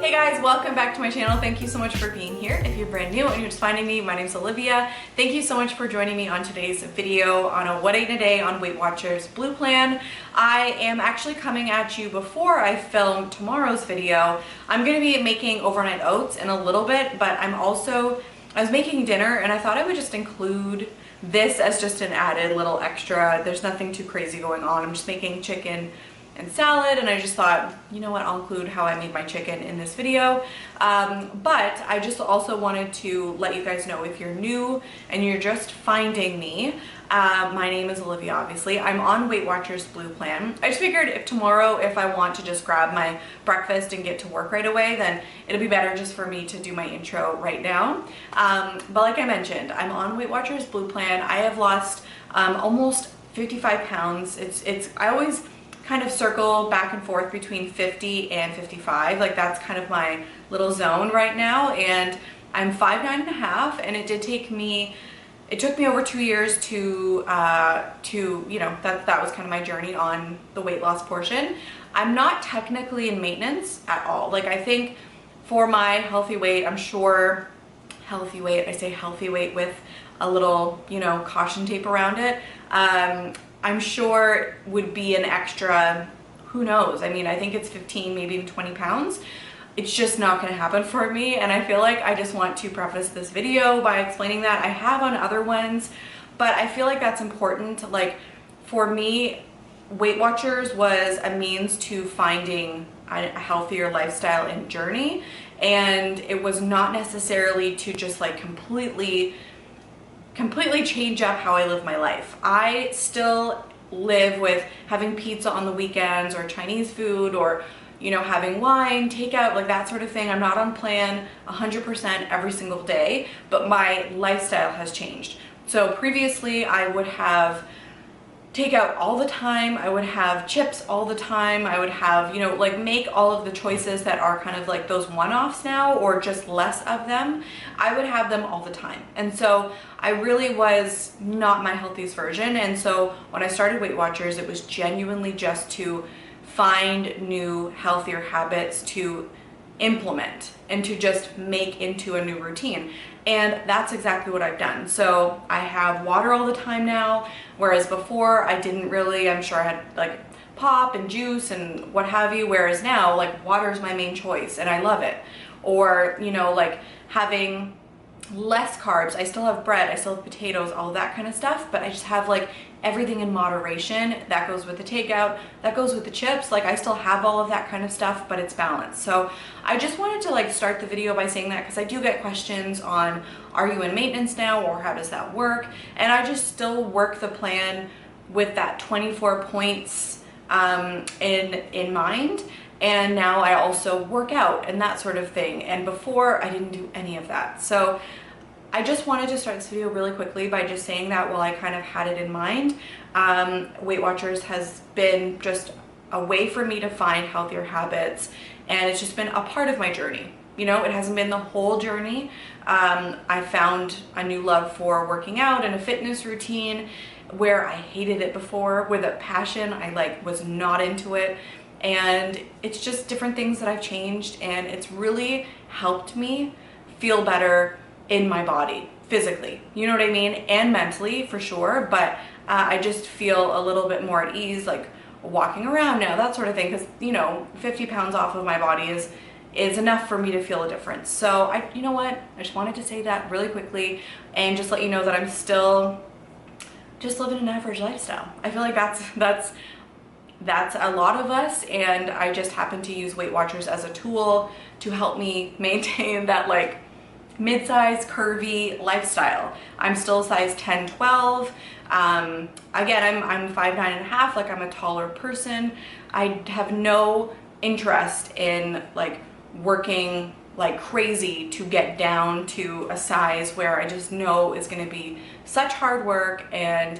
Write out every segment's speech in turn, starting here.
Hey guys, welcome back to my channel. Thank you so much for being here. If you're brand new and you're just finding me, my name's Olivia. Thank you so much for joining me on today's video on a what I eat in a day on Weight Watchers Blue Plan. I am actually coming at you before I film tomorrow's video. I'm gonna be making overnight oats in a little bit, but I was making dinner and I thought I would just include this as just an added little extra. There's nothing too crazy going on. I'm just making chicken and salad, and I just thought, you know what, I'll include how I made my chicken in this video. But I just also wanted to let you guys know, if you're new and you're just finding me, my name is Olivia, obviously. I'm on Weight Watchers Blue Plan. I just figured if tomorrow, if I want to just grab my breakfast and get to work right away, then it'll be better just for me to do my intro right now. But like I mentioned, I'm on Weight Watchers Blue Plan. I have lost almost 55 pounds. I always kind of circle back and forth between 50 and 55. Like that's kind of my little zone right now. And I'm 5'9.5", and it took me over 2 years to you know, that was kind of my journey on the weight loss portion. I'm not technically in maintenance at all. Like I think for my healthy weight, I'm sure healthy weight, I say healthy weight with a little, you know, caution tape around it. I'm sure would be an extra, who knows? I mean, I think it's 15, maybe even 20 pounds. It's just not gonna happen for me. And I feel like I just want to preface this video by explaining that. I have on other ones, but I feel like that's important. Like for me, Weight Watchers was a means to finding a healthier lifestyle and journey. And it was not necessarily to just like completely change up how I live my life. I still live with having pizza on the weekends or Chinese food, or, you know, having wine, takeout, like that sort of thing. I'm not on plan 100% every single day, but my lifestyle has changed. So previously I would have takeout all the time, I would have chips all the time, I would have, you know, like make all of the choices that are kind of like those one-offs now, or just less of them. I would have them all the time. And so I really was not my healthiest version. And so when I started Weight Watchers, it was genuinely just to find new, healthier habits to implement and to just make into a new routine. And that's exactly what I've done. So I have water all the time now, whereas before I didn't really. I'm sure I had like pop and juice and what have you, whereas now like water is my main choice and I love it. Or, you know, like having less carbs. I still have bread, I still have potatoes, all that kind of stuff, but I just have like everything in moderation. That goes with the takeout, that goes with the chips. Like I still have all of that kind of stuff, but it's balanced. So I just wanted to like start the video by saying that, because I do get questions on, are you in maintenance now, or how does that work? And I just still work the plan with that 24 points in mind. And now I also work out and that sort of thing. And before I didn't do any of that. So I just wanted to start this video really quickly by just saying that while I kind of had it in mind, Weight Watchers has been just a way for me to find healthier habits. And it's just been a part of my journey. You know, it hasn't been the whole journey. I found a new love for working out and a fitness routine where I hated it before with a passion. I like was not into it. And it's just different things that I've changed, and it's really helped me feel better in my body physically, you know what I mean, and mentally for sure. But I just feel a little bit more at ease, like walking around now, that sort of thing, because, you know, 50 pounds off of my body is enough for me to feel a difference. So you know what, I just wanted to say that really quickly and just let you know that I'm still just living an average lifestyle. I feel like that's a lot of us, and I just happen to use Weight Watchers as a tool to help me maintain that like mid-size curvy lifestyle. I'm still size 10, 12. Again, I'm 5'9.5", like I'm a taller person. I have no interest in like working like crazy to get down to a size where I just know is going to be such hard work and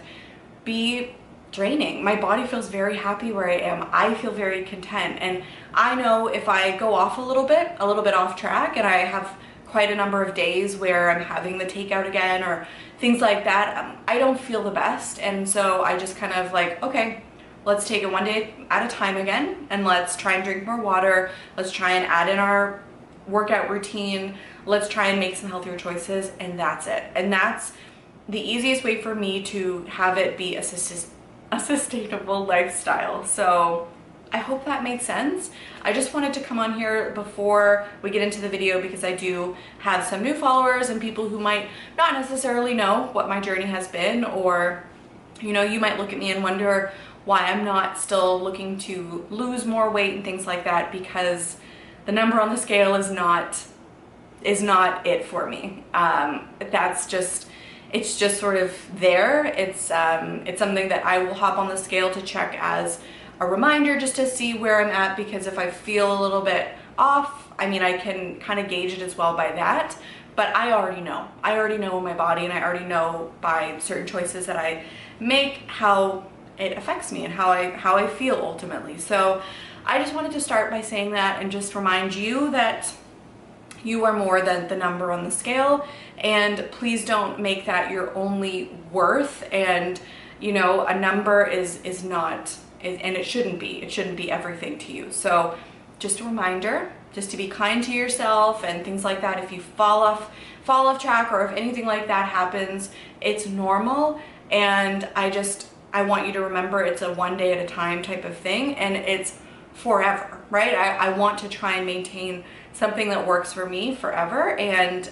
be draining. My body feels very happy where I am. I feel very content, and I know if I go off a little bit off track, and I have quite a number of days where I'm having the takeout again or things like that, I don't feel the best. And so I just kind of like, okay, let's take it one day at a time again, and let's try and drink more water. Let's try and add in our workout routine. Let's try and make some healthier choices, and that's it. And that's the easiest way for me to have it be a sustainable lifestyle. So I hope that made sense. I just wanted to come on here before we get into the video because I do have some new followers and people who might not necessarily know what my journey has been, or you know, you might look at me and wonder why I'm not still looking to lose more weight and things like that, because the number on the scale is not it for me. That's just, it's just sort of there. It's something that I will hop on the scale to check as a reminder, just to see where I'm at, because if I feel a little bit off, I mean, I can kind of gauge it as well by that. But I already know my body, and I already know by certain choices that I make how it affects me and how I feel ultimately. So I just wanted to start by saying that and just remind you that you are more than the number on the scale, and please don't make that your only worth. And you know, a number is not, and it shouldn't be everything to you. So just a reminder, just to be kind to yourself and things like that. If you fall off track, or if anything like that happens, it's normal. And I want you to remember it's a one day at a time type of thing, and it's forever, right? I want to try and maintain something that works for me forever. And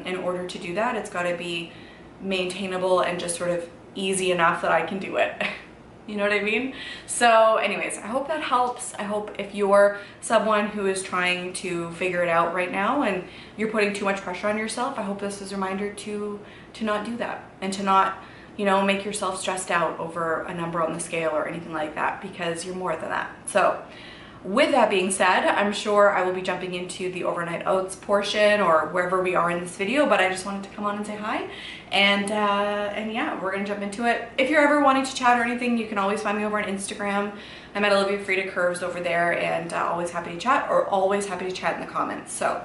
in order to do that, it's got to be maintainable and just sort of easy enough that I can do it. You know what I mean? So anyways, I hope that helps. I hope if you're someone who is trying to figure it out right now and you're putting too much pressure on yourself, I hope this is a reminder to not do that, and to not, you know, make yourself stressed out over a number on the scale or anything like that, because you're more than that. So with that being said, I'm sure I will be jumping into the overnight oats portion or wherever we are in this video, but I just wanted to come on and say hi. And yeah, we're gonna jump into it. If you're ever wanting to chat or anything, you can always find me over on Instagram. I'm at OliviaFredaCurves over there, and always happy to chat, or always happy to chat in the comments. So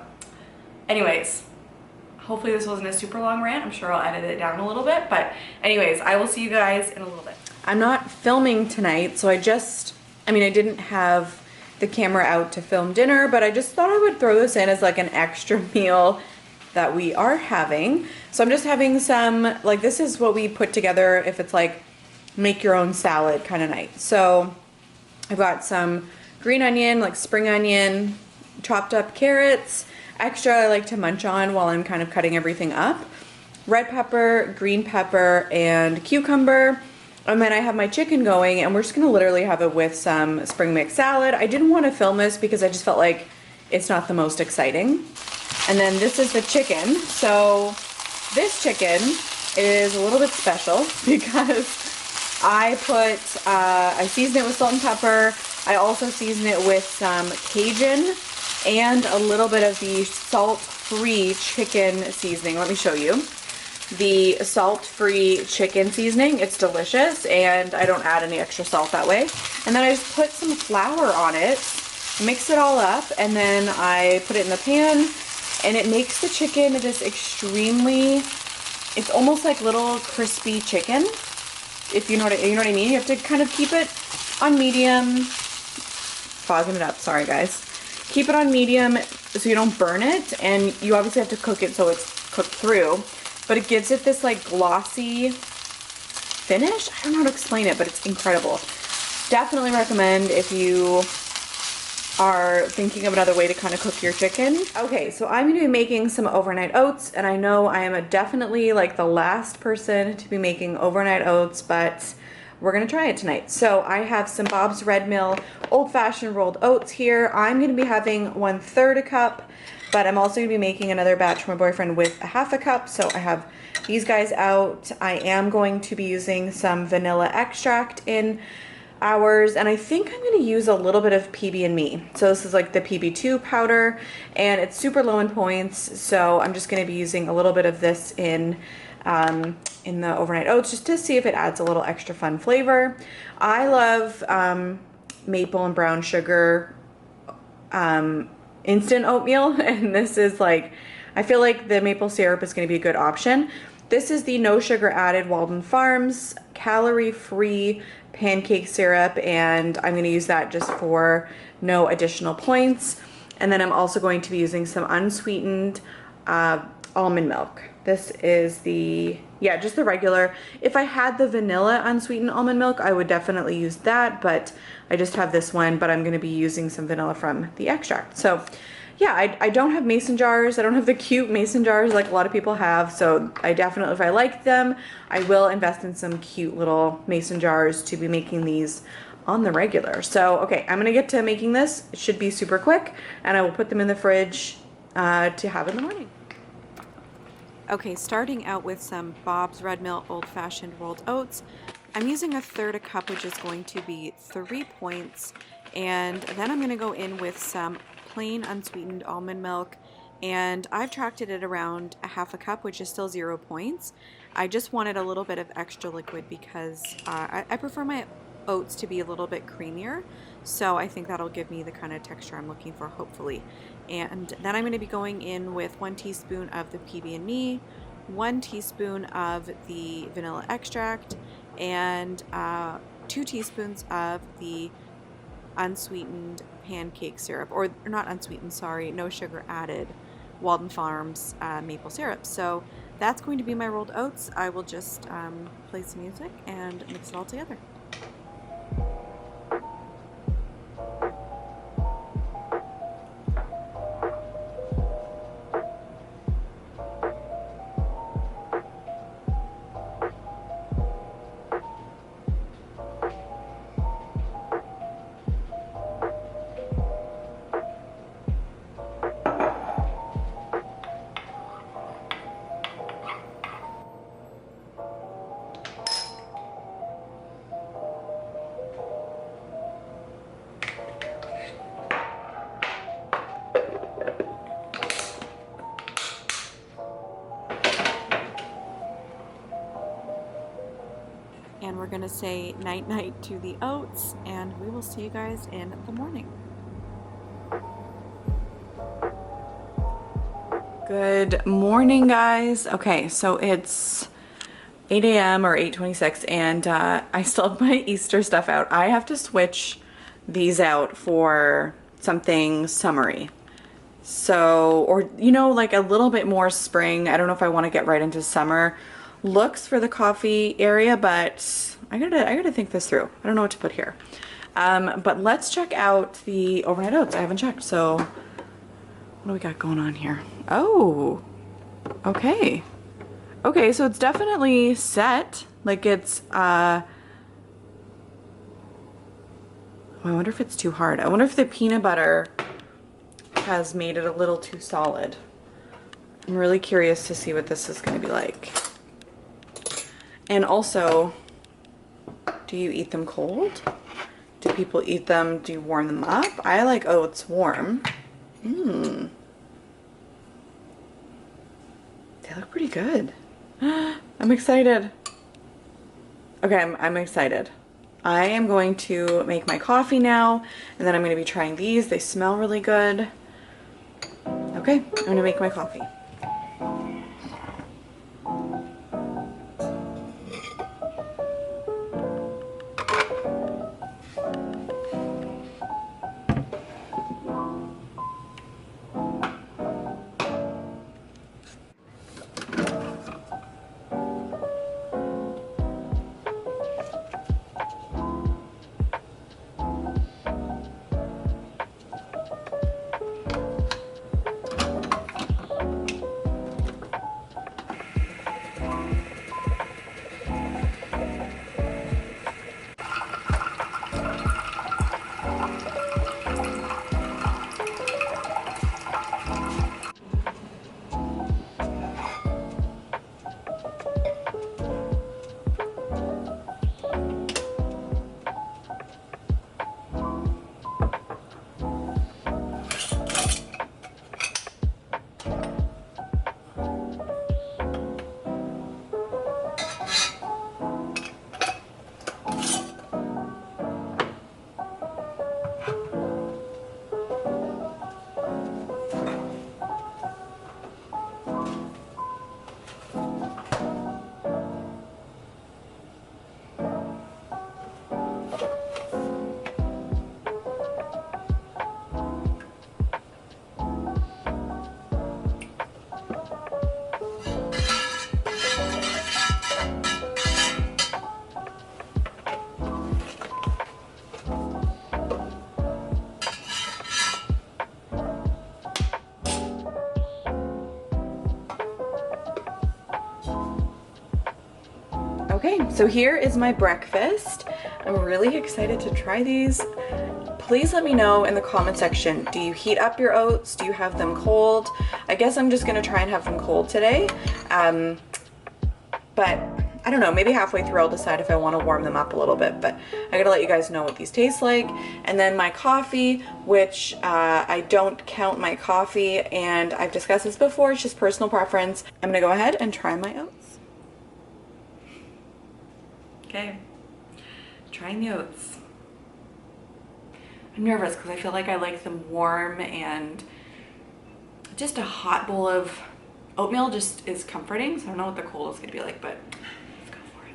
anyways, hopefully this wasn't a super long rant. I'm sure I'll edit it down a little bit, but anyways, I will see you guys in a little bit. I'm not filming tonight, so I didn't have the camera out to film dinner, but I just thought I would throw this in as like an extra meal that we are having. So I'm just having some, like, this is what we put together if it's like make your own salad kind of night. So I've got some green onion, like spring onion, chopped up carrots, extra I like to munch on while I'm kind of cutting everything up, red pepper, green pepper, and cucumber. And then I have my chicken going, and we're just gonna literally have it with some spring mix salad. I didn't want to film this because I just felt like it's not the most exciting. And then this is the chicken. So this chicken is a little bit special because I season it with salt and pepper. I also season it with some Cajun and a little bit of the salt-free chicken seasoning. Let me show you. The salt-free chicken seasoning, it's delicious, and I don't add any extra salt that way. And then I just put some flour on it, mix it all up, and then I put it in the pan, and it makes the chicken this extremely, it's almost like little crispy chicken, if you know what I mean. You have to kind of keep it on medium, fogging it up, sorry guys. Keep it on medium so you don't burn it, and you obviously have to cook it so it's cooked through. But it gives it this like glossy finish. I don't know how to explain it, but it's incredible. Definitely recommend if you are thinking of another way to kind of cook your chicken. Okay, so I'm going to be making some overnight oats, and I know I am definitely like the last person to be making overnight oats, but we're going to try it tonight. So I have some Bob's Red Mill old-fashioned rolled oats here. I'm going to be having 1/3 a cup. But I'm also going to be making another batch for my boyfriend with 1/2 cup. So I have these guys out. I am going to be using some vanilla extract in ours. And I think I'm going to use a little bit of PB&Me. So this is like the PB2 powder. And it's super low in points. So I'm just going to be using a little bit of this in the overnight oats, just to see if it adds a little extra fun flavor. I love maple and brown sugar instant oatmeal, and this is like, I feel like the maple syrup is going to be a good option. This is the no sugar added Walden Farms calorie-free pancake syrup, and I'm going to use that just for no additional points. And then I'm also going to be using some unsweetened almond milk. This is the, yeah, just the regular. If I had the vanilla unsweetened almond milk, I would definitely use that, but I just have this one, but I'm gonna be using some vanilla from the extract. So yeah, I don't have mason jars. I don't have the cute mason jars like a lot of people have. So I definitely, if I like them, I will invest in some cute little mason jars to be making these on the regular. So, okay, I'm gonna get to making this. It should be super quick, and I will put them in the fridge to have in the morning. Okay, starting out with some Bob's Red Mill Old Fashioned Rolled Oats. I'm using 1/3 cup, which is going to be 3 points. And then I'm gonna go in with some plain unsweetened almond milk, and I've tracked it at around 1/2 cup, which is still 0 points. I just wanted a little bit of extra liquid because I prefer my oats to be a little bit creamier, so I think that'll give me the kind of texture I'm looking for, hopefully. And then I'm going to be going in with 1 teaspoon of the PB&E, 1 teaspoon of the vanilla extract, and 2 teaspoons of the unsweetened pancake syrup, or not unsweetened, sorry, no sugar added, Walden Farms maple syrup. So that's going to be my rolled oats. I will just play some music and mix it all together. And we're gonna say night night to the oats, and we will see you guys in the morning. Good morning, guys. Okay, so it's 8 a.m. or 8:26, and I still have my Easter stuff out. I have to switch these out for something summery. So, or you know, like a little bit more spring. I don't know if I want to get right into summer looks for the coffee area, but I gotta think this through. I don't know what to put here. But let's check out the overnight oats. I haven't checked. So what do we got going on here? Oh, okay. Okay, so it's definitely set. Like it's, I wonder if it's too hard. I wonder if the peanut butter has made it a little too solid. I'm really curious to see what this is gonna be like. And also, do you eat them cold? Do people eat them? Do you warm them up? I like oats warm. They look pretty good. I'm excited. Okay, I'm excited. I am going to make my coffee now, and then I'm going to be trying these. They smell really good. Okay, I'm going to make my coffee. So here is my breakfast. I'm really excited to try these. Please let me know in the comment section, do you heat up your oats? Do you have them cold? I guess I'm just gonna try and have them cold today. But I don't know, maybe halfway through I'll decide if I want to warm them up a little bit, but I gotta let you guys know what these taste like. And then my coffee, which I don't count my coffee, and I've discussed this before, it's just personal preference. I'm gonna go ahead and try my oats. Okay, trying the oats. I'm nervous because I feel like I like them warm, and just a hot bowl of oatmeal just is comforting. So I don't know what the cold is gonna be like, but let's go for it.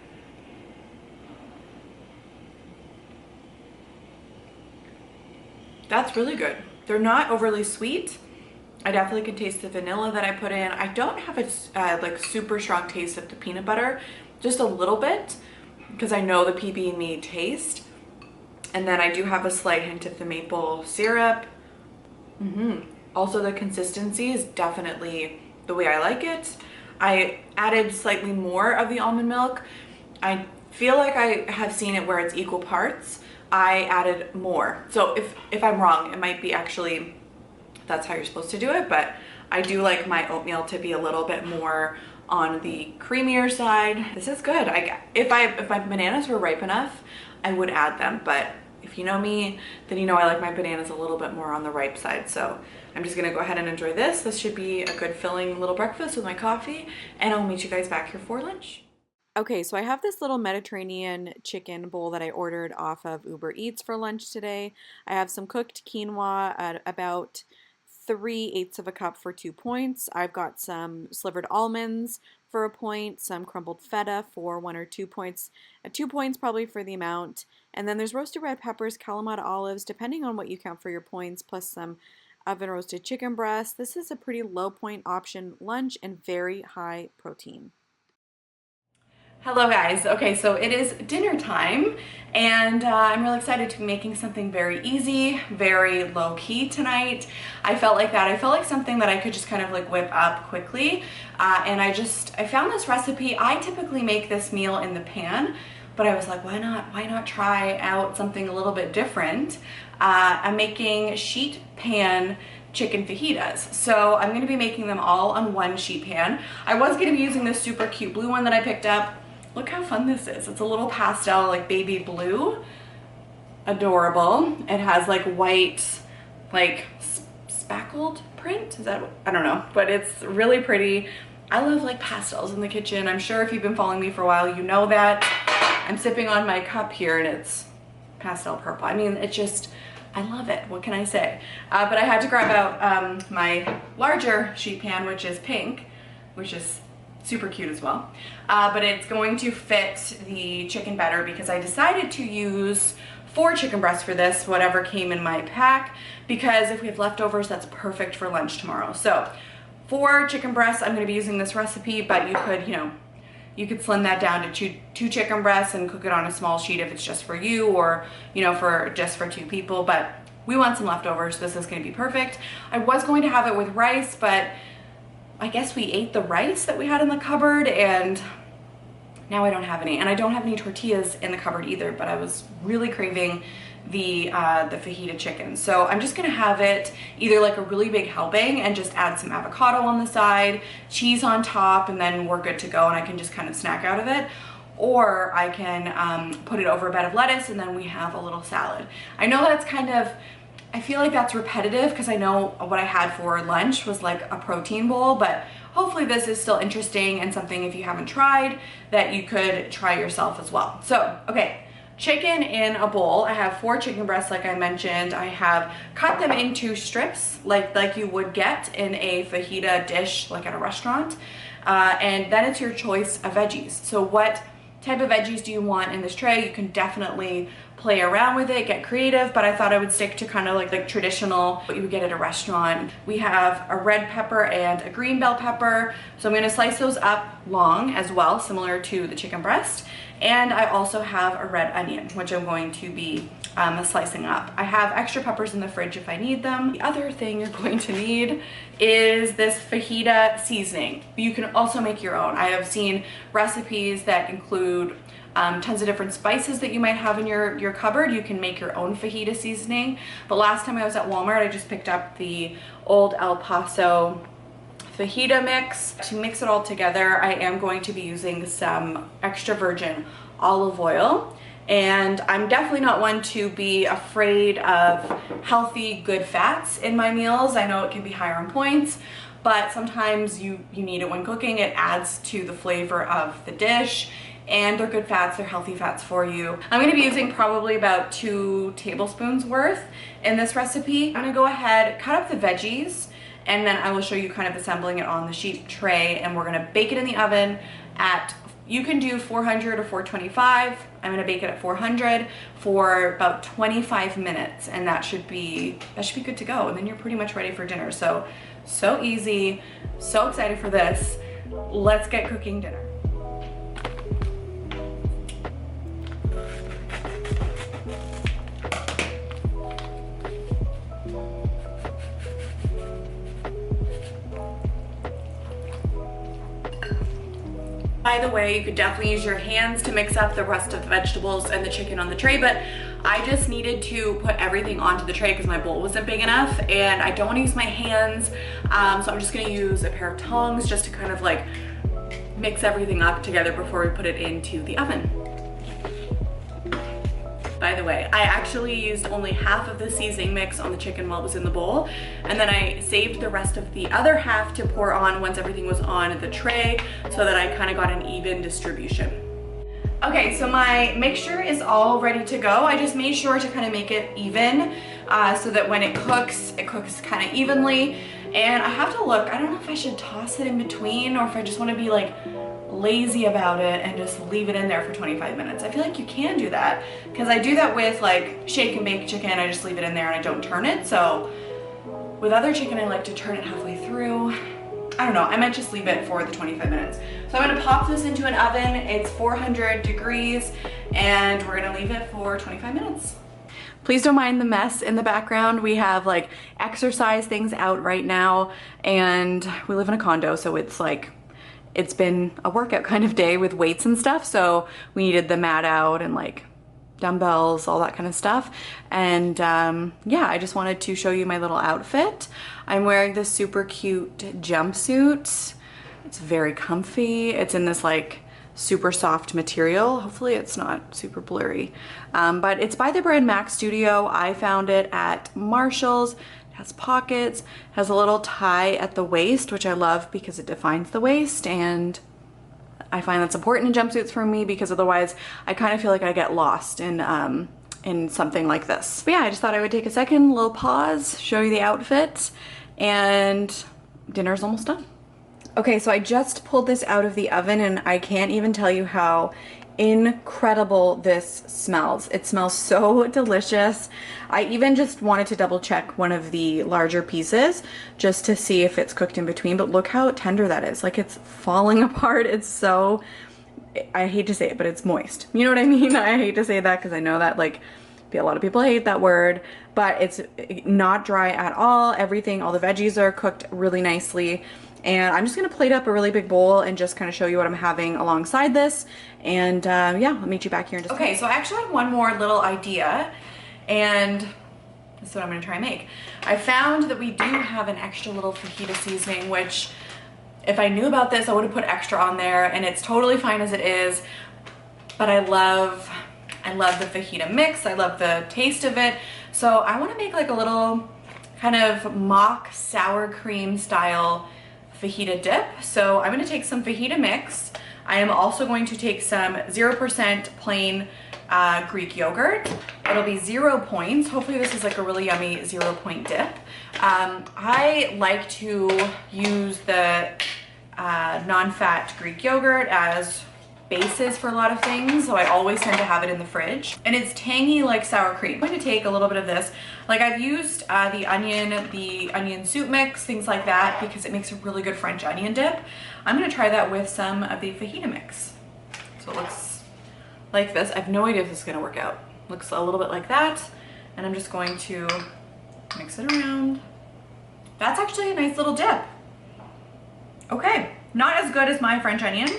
That's really good. They're not overly sweet. I definitely can taste the vanilla that I put in. I don't have a like super strong taste of the peanut butter, just a little bit, because I know the PB&E taste. And then I do have a slight hint of the maple syrup. Also, the consistency is definitely the way I like it. I added slightly more of the almond milk. I feel like I have seen it where it's equal parts. I added more. So if I'm wrong, it might be actually that's how you're supposed to do it, but I do like my oatmeal to be a little bit more on the creamier side. This is good. If my bananas were ripe enough, I would add them, but if you know me, then you know I like my bananas a little bit more on the ripe side. So I'm just gonna go ahead and enjoy this. This should be a good filling little breakfast with my coffee, and I'll meet you guys back here for lunch. Okay, so I have this little Mediterranean chicken bowl that I ordered off of Uber Eats for lunch today. I have some cooked quinoa at about 3/8 of a cup for 2 points. I've got some slivered almonds for a point, some crumbled feta for 1 or 2 points, 2 points probably for the amount. And then there's roasted red peppers, Kalamata olives, depending on what you count for your points, plus some oven roasted chicken breast. This is a pretty low point option lunch and very high protein. Hello guys. Okay, so it is dinner time, and I'm really excited to be making something very easy, very low key tonight. I felt like that. I felt like something that I could just kind of like whip up quickly, and I found this recipe. I typically make this meal in the pan, but I was like, why not try out something a little bit different? I'm making sheet pan chicken fajitas. So I'm going to be making them all on one sheet pan. I was going to be using this super cute blue one that I picked up. Look how fun this is. It's a little pastel, like baby blue. Adorable. It has like white, like spackled print. Is that, I don't know, but it's really pretty. I love like pastels in the kitchen. I'm sure if you've been following me for a while, you know that. I'm sipping on my cup here and it's pastel purple. I mean, it just, I love it. What can I say? But I had to grab out my larger sheet pan, which is pink, which is super cute as well. But it's going to fit the chicken better because I decided to use 4 chicken breasts for this, whatever came in my pack, because if we have leftovers, that's perfect for lunch tomorrow. So 4 chicken breasts, I'm gonna be using this recipe, but you could, you could slim that down to two chicken breasts and cook it on a small sheet if it's just for you, or, for just for 2 people, but we want some leftovers. This is gonna be perfect. I was going to have it with rice, but I guess we ate the rice that we had in the cupboard, and now I don't have any. And I don't have any tortillas in the cupboard either, but I was really craving the fajita chicken. So I'm just gonna have it either like a really big helping and just add some avocado on the side, cheese on top, and then we're good to go and I can just kind of snack out of it. Or I can put it over a bed of lettuce and then we have a little salad. I know that's kind of, I feel like that's repetitive because I know what I had for lunch was like a protein bowl, but hopefully this is still interesting and something, if you haven't tried, that you could try yourself as well. So, okay, chicken in a bowl. I have 4 chicken breasts like I mentioned. I have cut them into strips like you would get in a fajita dish like at a restaurant. And then it's your choice of veggies. So what type of veggies do you want in this tray? You can definitely play around with it, get creative, but I thought I would stick to kind of like traditional, what you would get at a restaurant. We have a red pepper and a green bell pepper. So I'm gonna slice those up long as well, similar to the chicken breast. And I also have a red onion, which I'm going to be slicing up. I have extra peppers in the fridge if I need them. The other thing you're going to need is this fajita seasoning. You can also make your own. I have seen recipes that include tons of different spices that you might have in your cupboard. You can make your own fajita seasoning. But last time I was at Walmart, I just picked up the Old El Paso fajita mix. To mix it all together, I am going to be using some extra virgin olive oil. And I'm definitely not one to be afraid of healthy, good fats in my meals. I know it can be higher in points, but sometimes you need it when cooking. It adds to the flavor of the dish, and they're good fats, they're healthy fats for you. I'm gonna be using probably about 2 tablespoons worth in this recipe. I'm gonna go ahead, cut up the veggies, and then I will show you kind of assembling it on the sheet tray, and we're gonna bake it in the oven at, you can do 400 or 425. I'm gonna bake it at 400 for about 25 minutes, and that should be good to go. And then you're pretty much ready for dinner. So easy, so excited for this. Let's get cooking dinner. By the way, you could definitely use your hands to mix up the rest of the vegetables and the chicken on the tray, but I just needed to put everything onto the tray because my bowl wasn't big enough, and I don't want to use my hands, so I'm just going to use a pair of tongs just to kind of like mix everything up together before we put it into the oven. By the way, I actually used only half of the seasoning mix on the chicken while it was in the bowl, and then I saved the rest of the other half to pour on once everything was on the tray so that I kind of got an even distribution. Okay, so my mixture is all ready to go. I just made sure to kind of make it even so that when it cooks kind of evenly. And I have to look, I don't know if I should toss it in between or if I just want to be like lazy about it and just leave it in there for 25 minutes. I feel like you can do that because I do that with like shake and bake chicken. I just leave it in there and I don't turn it. So with other chicken, I like to turn it halfway through. I don't know, I might just leave it for the 25 minutes. So I'm gonna pop this into an oven. It's 400 degrees and we're gonna leave it for 25 minutes. Please don't mind the mess in the background. We have like exercise things out right now, and we live in a condo, so it's like, it's been a workout kind of day with weights and stuff. So we needed the mat out and like dumbbells, all that kind of stuff. And yeah, I just wanted to show you my little outfit. I'm wearing this super cute jumpsuit. It's very comfy. It's in this like super soft material. Hopefully it's not super blurry. But it's by the brand Mac Studio. I found it at Marshall's. It has pockets, has a little tie at the waist, which I love because it defines the waist, and I find that's important in jumpsuits for me because otherwise I kind of feel like I get lost in something like this. But yeah, I just thought I would take a second, little pause, show you the outfit, and dinner's almost done. Okay, so I just pulled this out of the oven and I can't even tell you how incredible this smells. It smells so delicious. I even just wanted to double check one of the larger pieces just to see if it's cooked in between, but look how tender that is. Like, it's falling apart. It's so, I hate to say it, but it's moist. You know what I mean? I hate to say that because I know that like a lot of people hate that word, but it's not dry at all. Everything, all the veggies are cooked really nicely. And I'm just gonna plate up a really big bowl and just kind of show you what I'm having alongside this. And yeah, I'll meet you back here in just a minute. Okay, so I actually have one more little idea, and this is what I'm gonna try and make. I found that we do have an extra little fajita seasoning, which if I knew about this, I would have put extra on there, and it's totally fine as it is. But I love the fajita mix. I love the taste of it. So I wanna make like a little kind of mock sour cream style fajita dip. So I'm going to take some fajita mix. I am also going to take some 0% plain Greek yogurt. It'll be 0 points. Hopefully this is like a really yummy 0 point dip. I like to use the non-fat Greek yogurt as bases for a lot of things, so I always tend to have it in the fridge, and it's tangy like sour cream. I'm going to take a little bit of this, like I've used the onion soup mix, things like that, because it makes a really good French onion dip. I'm going to try that with some of the fajita mix. So it looks like this. I have no idea if this is going to work out. Looks a little bit like that, and I'm just going to mix it around. That's actually a nice little dip. Okay, not as good as my French onion.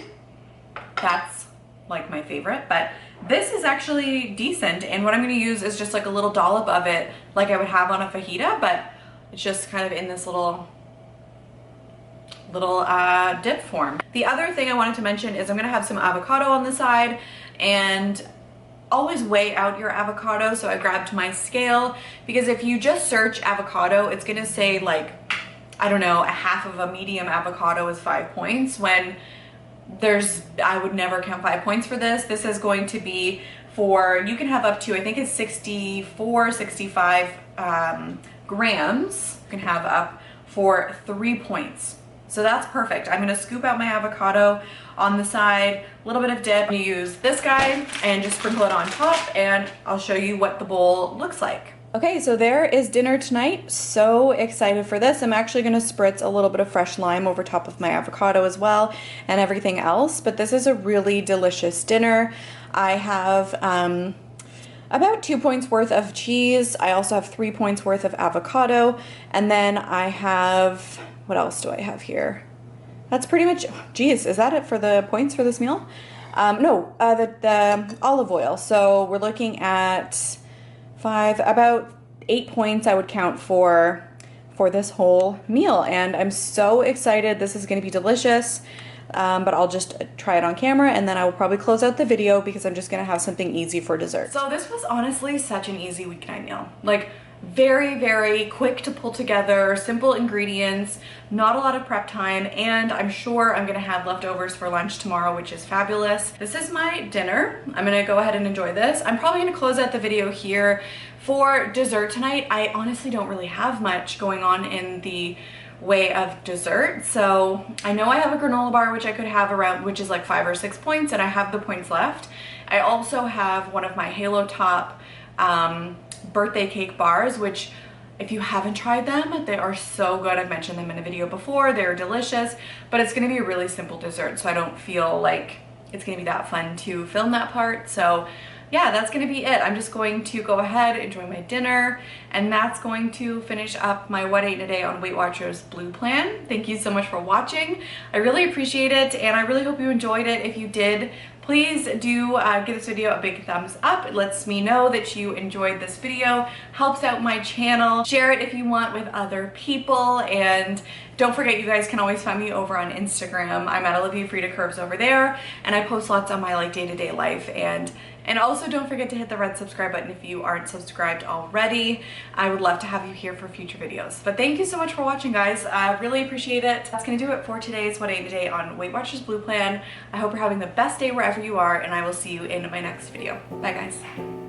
That's like my favorite, but this is actually decent. And what I'm gonna use is just like a little dollop of it like I would have on a fajita, but it's just kind of in this little dip form. The other thing I wanted to mention is I'm gonna have some avocado on the side, and always weigh out your avocado. So I grabbed my scale, because if you just search avocado, it's gonna say like, I don't know, a half of a medium avocado is 5 points, when I would never count 5 points for this. This is going to be for, you can have up to, I think it's 64, 65 grams, you can have up for 3 points. So that's perfect. I'm gonna scoop out my avocado on the side, a little bit of dip. I'm gonna use this guy and just sprinkle it on top, and I'll show you what the bowl looks like. Okay, so there is dinner tonight. So excited for this. I'm actually gonna spritz a little bit of fresh lime over top of my avocado as well, and everything else, but this is a really delicious dinner. I have about 2 points worth of cheese. I also have 3 points worth of avocado, and then I have, what else do I have here? That's pretty much, geez, is that it for the points for this meal? No, the olive oil. So we're looking at about 8 points I would count for this whole meal. And I'm so excited. This is gonna be delicious. But I'll just try it on camera, and then I will probably close out the video because I'm just gonna have something easy for dessert. So this was honestly such an easy weeknight meal. Like, very, very quick to pull together, simple ingredients, not a lot of prep time, and I'm sure I'm gonna have leftovers for lunch tomorrow, which is fabulous. This is my dinner. I'm gonna go ahead and enjoy this. I'm probably gonna close out the video here. For dessert tonight, I honestly don't really have much going on in the way of dessert. So I know I have a granola bar, which I could have around, which is like 5 or 6 points, and I have the points left. I also have one of my Halo Top birthday cake bars, which if you haven't tried them, they are so good. I've mentioned them in a video before. They're delicious, but it's gonna be a really simple dessert, so I don't feel like it's gonna be that fun to film that part. So yeah, that's gonna be it. I'm just going to go ahead, enjoy my dinner, and that's going to finish up my What I Ate in a Day on Weight Watchers Blue Plan. Thank you so much for watching. I really appreciate it, and I really hope you enjoyed it. If you did, please do give this video a big thumbs up. It lets me know that you enjoyed this video, helps out my channel. Share it if you want with other people, and don't forget, you guys can always find me over on Instagram. I'm at OliviaFredaCurves over there, and I post lots on my like day-to-day life. And also don't forget to hit the red subscribe button if you aren't subscribed already. I would love to have you here for future videos. But thank you so much for watching, guys. I really appreciate it. That's gonna do it for today's What I Ate Today on Weight Watchers Blue Plan. I hope you're having the best day wherever you are, and I will see you in my next video. Bye, guys.